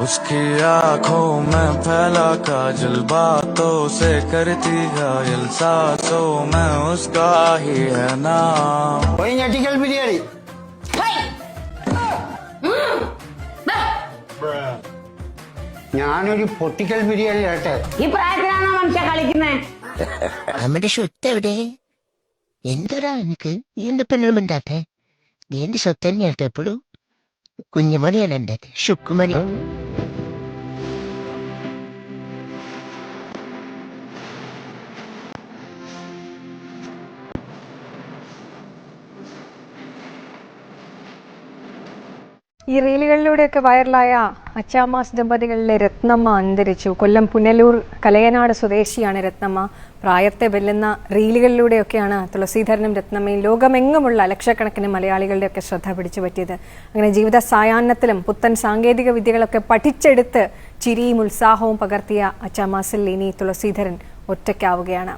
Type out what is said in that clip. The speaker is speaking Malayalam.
उसकी आंखों में फैला काजल, बातों से करती घायल, सांसों में उसका ही है नाम। ഞെട്ടിക്കൽ ബിരിയാണി ഞാനൊരു പൊട്ടിക്കൽ ബിരിയാണി കേട്ടെ. ഈ പ്രായത്തിലാണോ മനുഷ്യ കളിക്കുന്നേ? നമ്മുടെ സ്വത്ത് എവിടെ? എന്തരാ എനിക്ക് എന്റെ പെണ്ണുണ്ടാട്ടെ എന്റെ സ്വത്ത് തന്നെയാട്ടെ എപ്പോഴും. കുഞ്ഞുമണിയാണ് എന്റെ ശുക്കുമണി. ഈ റീലുകളിലൂടെയൊക്കെ വൈറലായ അച്ചാമാസ് ദമ്പതികളിലെ രത്നമ്മ അന്തരിച്ചു. കൊല്ലം പുനലൂർ കലയനാട് സ്വദേശിയാണ് രത്നമ്മ. പ്രായത്തെ വെല്ലുന്ന റീലുകളിലൂടെയൊക്കെയാണ് തുളസീധരനും രത്നമ്മയും ലോകമെങ്ങുമുള്ള ലക്ഷക്കണക്കിന് മലയാളികളുടെയൊക്കെ ശ്രദ്ധ പിടിച്ചു പറ്റിയത്. അങ്ങനെ ജീവിത സായാഹ്നത്തിലും പുത്തൻ സാങ്കേതിക വിദ്യകളൊക്കെ പഠിച്ചെടുത്ത് ചിരിയും ഉത്സാഹവും പകർത്തിയ അച്ചാമാസിൽ ഇനി തുളസീധരൻ ഒറ്റയ്ക്കാവുകയാണ്.